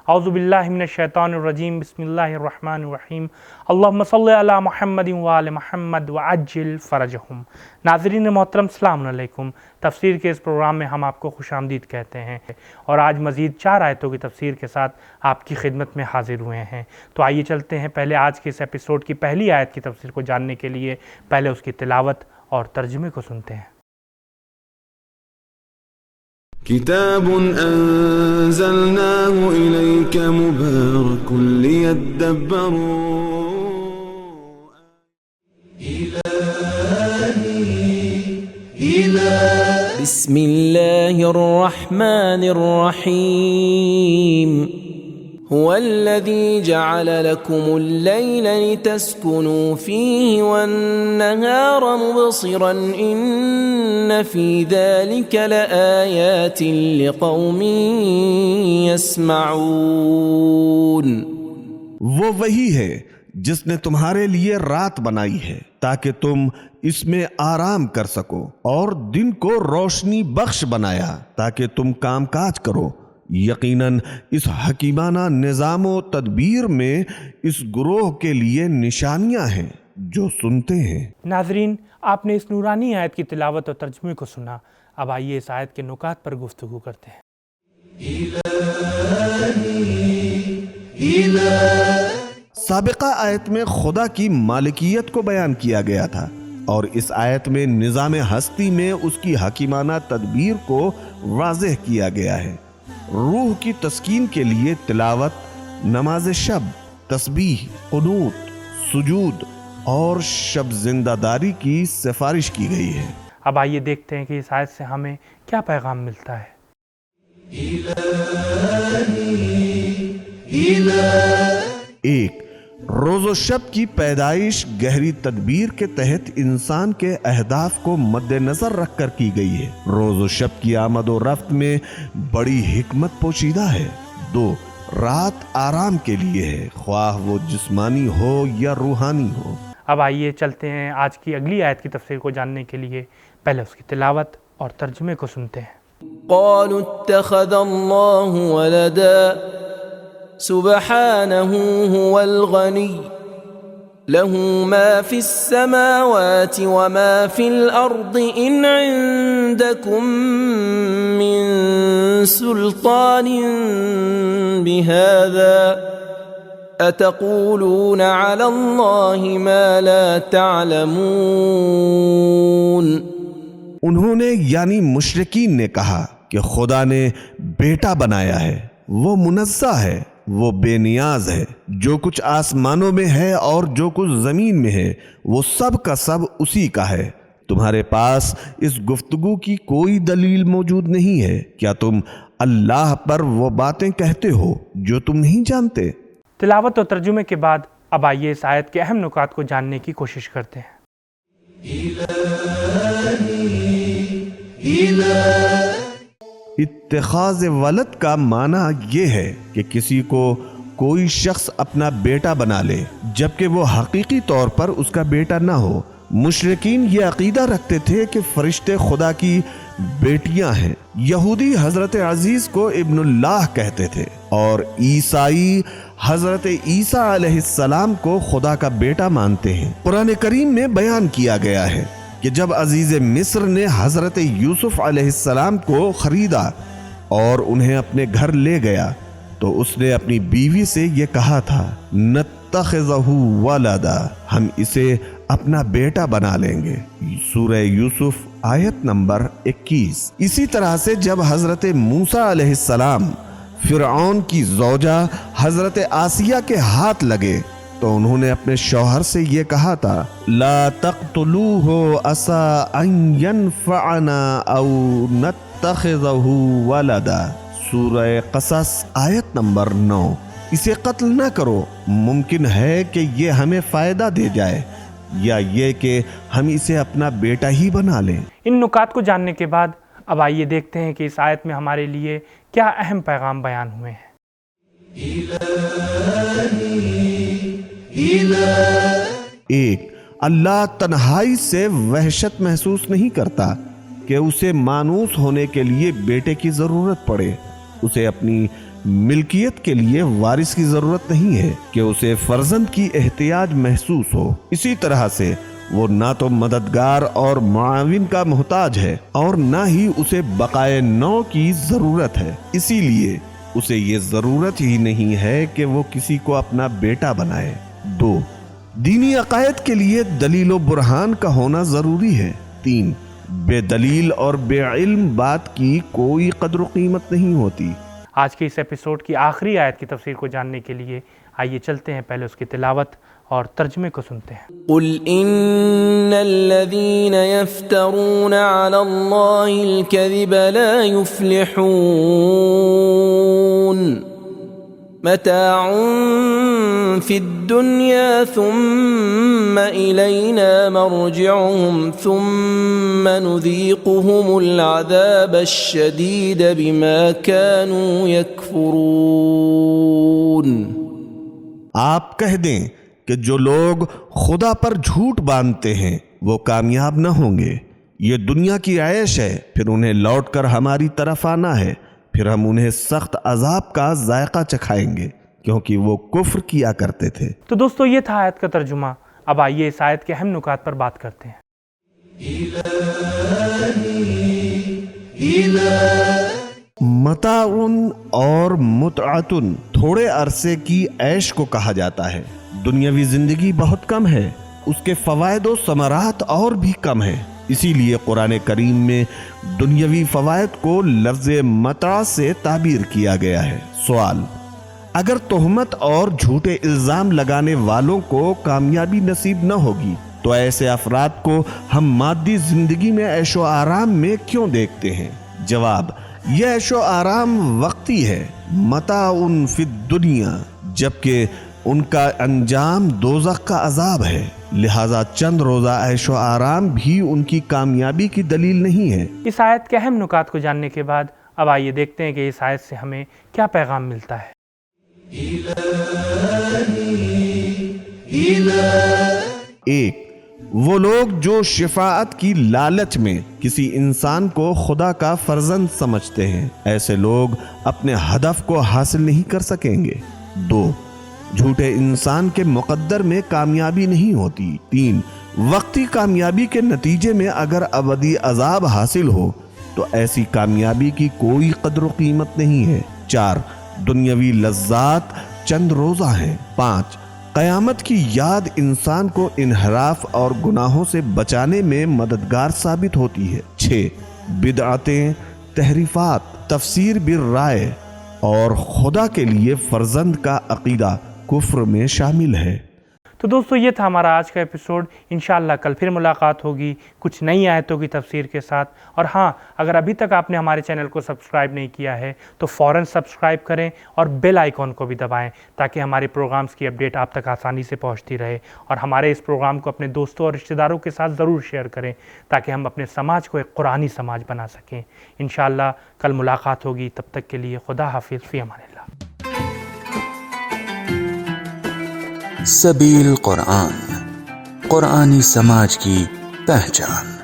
اعوذ باللہ من الشیطان الرجیم بسم اللہ الرحمن الرحیم اللہم صلی علی محمد وآل محمد وعجل فرجہم۔ ناظرین محترم السلام علیکم۔ تفسیر کے اس پروگرام میں ہم آپ کو خوش آمدید کہتے ہیں اور آج مزید 4 آیتوں کی تفسیر کے ساتھ آپ کی خدمت میں حاضر ہوئے ہیں۔ تو آئیے چلتے ہیں پہلے آج کے اس ایپیسوڈ کی پہلی آیت کی تفسیر کو جاننے کے لیے پہلے اس کی تلاوت اور ترجمے کو سنتے ہیں۔ کتاب انزلناه الیک مبارک لیدبروا بسم اللہ الرحمن الرحیم هو الذي جعل لكم الليل لتسكنوا فيه والنهار مبصرا إن في ذلك لآيات لقوم يسمعون۔ وہ وہی ہے جس نے تمہارے لیے رات بنائی ہے تاکہ تم اس میں آرام کر سکو، اور دن کو روشنی بخش بنایا تاکہ تم کام کاج کرو۔ یقیناً اس حکیمانہ نظام و تدبیر میں اس گروہ کے لیے نشانیاں ہیں جو سنتے ہیں۔ ناظرین، آپ نے اس نورانی آیت کی تلاوت اور ترجمے کو سنا۔ اب آئیے اس آیت کے نکات پر گفتگو کرتے ہیں۔ سابقہ آیت میں خدا کی مالکیت کو بیان کیا گیا تھا، اور اس آیت میں نظام ہستی میں اس کی حکیمانہ تدبیر کو واضح کیا گیا ہے۔ روح کی تسکین کے لیے تلاوت، نماز شب، تسبیح، قنوت، سجود اور شب زندہ داری کی سفارش کی گئی ہے۔ اب آئیے دیکھتے ہیں کہ اس آیت سے ہمیں کیا پیغام ملتا ہے۔ 1. روز و شب کی پیدائش گہری تدبیر کے تحت انسان کے اہداف کو مد نظر رکھ کر کی گئی ہے۔ روز و شب کی آمد و رفت میں بڑی حکمت پوشیدہ ہے۔ 2. رات آرام کے لیے ہے، خواہ وہ جسمانی ہو یا روحانی ہو۔ اب آئیے چلتے ہیں آج کی اگلی آیت کی تفسیر کو جاننے کے لیے پہلے اس کی تلاوت اور ترجمے کو سنتے ہیں۔ قالوا اتخذ اللہ ولدا سبحانه هو الغني له ما في السماوات وما في الأرض إن عندكم من سلطان بهذا أتقولون على الله ما لا تعلمون۔ انہوں نے یعنی مشرکین نے کہا کہ خدا نے بیٹا بنایا ہے، وہ منزہ ہے، وہ بے نیاز ہے۔ جو کچھ آسمانوں میں ہے اور جو کچھ زمین میں ہے وہ سب کا سب اسی کا ہے۔ تمہارے پاس اس گفتگو کی کوئی دلیل موجود نہیں ہے؟ کیا تم اللہ پر وہ باتیں کہتے ہو جو تم نہیں جانتے؟ تلاوت اور ترجمے کے بعد اب آئیے اس آیت کے اہم نکات کو جاننے کی کوشش کرتے ہیں۔ اتخاذ ولد کا معنی یہ ہے کہ کسی کو کوئی شخص اپنا بیٹا بنا لے جبکہ وہ حقیقی طور پر اس کا بیٹا نہ ہو۔ مشرکین یہ عقیدہ رکھتے تھے کہ فرشتے خدا کی بیٹیاں ہیں۔ یہودی حضرت عزیز کو ابن اللہ کہتے تھے اور عیسائی حضرت عیسیٰ علیہ السلام کو خدا کا بیٹا مانتے ہیں۔ قرآن کریم میں بیان کیا گیا ہے کہ جب عزیز مصر نے حضرت یوسف علیہ السلام کو خریدا اور انہیں اپنے گھر لے گیا تو اس نے اپنی بیوی سے یہ کہا تھا، نتخذہ ولدا، ہم اسے اپنا بیٹا بنا لیں گے۔ سورہ یوسف آیت نمبر 21۔ اسی طرح سے جب حضرت موسیٰ علیہ السلام فرعون کی زوجہ حضرت آسیہ کے ہاتھ لگے تو انہوں نے اپنے شوہر سے یہ کہا تھا، لا تقتلوہ عسى ان ينفعنا او نتخذہ ولدا۔ سورہ قصص آیت نمبر 9۔ اسے قتل نہ کرو، ممکن ہے کہ یہ ہمیں فائدہ دے جائے یا یہ کہ ہم اسے اپنا بیٹا ہی بنا لیں۔ ان نکات کو جاننے کے بعد اب آئیے دیکھتے ہیں کہ اس آیت میں ہمارے لیے کیا اہم پیغام بیان ہوئے ہیں۔ 1. اللہ تنہائی سے وحشت محسوس نہیں کرتا کہ اسے مانوس ہونے کے لیے بیٹے کی ضرورت پڑے۔ اسے اپنی ملکیت کے لیے وارث کی ضرورت نہیں ہے کہ اسے فرزند کی احتیاج محسوس ہو۔ اسی طرح سے وہ نہ تو مددگار اور معاون کا محتاج ہے اور نہ ہی اسے بقائے نو کی ضرورت ہے، اسی لیے اسے یہ ضرورت ہی نہیں ہے کہ وہ کسی کو اپنا بیٹا بنائے۔ 2. دینی عقائد کے لیے دلیل و برہان کا ہونا ضروری ہے۔ 3. بے دلیل اور بے علم بات کی کوئی قدر و قیمت نہیں ہوتی۔ آج کے اس ایپیسوڈ کی آخری آیت کی تفسیر کو جاننے کے لیے آئیے چلتے ہیں، پہلے اس کی تلاوت اور ترجمے کو سنتے ہیں۔ قل ان الذين يفترون على الله الكذب لا يفلحون متاع في الدنيا ثم إلينا مرجعهم ثم نذيقهم العذاب الشديد بما كانوا يكفرون۔ آپ کہہ دیں کہ جو لوگ خدا پر جھوٹ باندھتے ہیں وہ کامیاب نہ ہوں گے۔ یہ دنیا کی عیش ہے، پھر انہیں لوٹ کر ہماری طرف آنا ہے، پھر ہم انہیں سخت عذاب کا ذائقہ چکھائیں گے کیونکہ وہ کفر کیا کرتے تھے۔ تو دوستو یہ تھا آیت کا ترجمہ۔ اب آئیے اس آیت کے اہم نکات پر بات کرتے ہیں۔ متاعن اور متعتن تھوڑے عرصے کی عیش کو کہا جاتا ہے۔ دنیاوی زندگی بہت کم ہے، اس کے فوائد و ثمرات اور بھی کم ہیں، اسی لیے قرآن کریم میں دنیاوی فوائد کو لفظ متاع سے تعبیر کیا گیا ہے۔ سوال: اگر تہمت اور جھوٹے الزام لگانے والوں کو کامیابی نصیب نہ ہوگی تو ایسے افراد کو ہم مادی زندگی میں عیش و آرام میں کیوں دیکھتے ہیں؟ جواب: یہ عیش و آرام وقتی ہے، متاع فی الدنیا، جبکہ ان کا انجام دوزخ کا عذاب ہے، لہذا چند روزہ عیش و آرام بھی ان کی کامیابی کی دلیل نہیں ہے۔ اس آیت کے اہم نکات کو جاننے کے بعد اب آئیے دیکھتے ہیں کہ اس آیت سے ہمیں کیا پیغام ملتا ہے۔ 1. وہ لوگ جو شفاعت کی لالچ میں کسی انسان کو خدا کا فرزند سمجھتے ہیں، ایسے لوگ اپنے ہدف کو حاصل نہیں کر سکیں گے۔ 2. جھوٹے انسان کے مقدر میں کامیابی نہیں ہوتی۔ 3. وقتی کامیابی کے نتیجے میں اگر ابدی عذاب حاصل ہو تو ایسی کامیابی کی کوئی قدر و قیمت نہیں ہے۔ 4. دنیاوی لذات چند روزہ ہیں۔ 5. قیامت کی یاد انسان کو انحراف اور گناہوں سے بچانے میں مددگار ثابت ہوتی ہے۔ 6. بدعتیں، تحریفات، تفسیر بالرائے اور خدا کے لیے فرزند کا عقیدہ کفر میں شامل ہے۔ تو دوستو یہ تھا ہمارا آج کا ایپیسوڈ۔ انشاءاللہ کل پھر ملاقات ہوگی کچھ نئی آیتوں کی تفسیر کے ساتھ۔ اور ہاں، اگر ابھی تک آپ نے ہمارے چینل کو سبسکرائب نہیں کیا ہے تو فوراً سبسکرائب کریں اور بیل آئیکن کو بھی دبائیں تاکہ ہمارے پروگرامز کی اپڈیٹ آپ تک آسانی سے پہنچتی رہے، اور ہمارے اس پروگرام کو اپنے دوستوں اور رشتہ داروں کے ساتھ ضرور شیئر کریں تاکہ ہم اپنے سماج کو ایک قرآنی سماج بنا سکیں۔ انشاءاللہ کل ملاقات ہوگی، تب تک کے لیے خدا حافظ، فی امان اللہ۔ سبیل قرآن، قرآنی سماج کی پہچان۔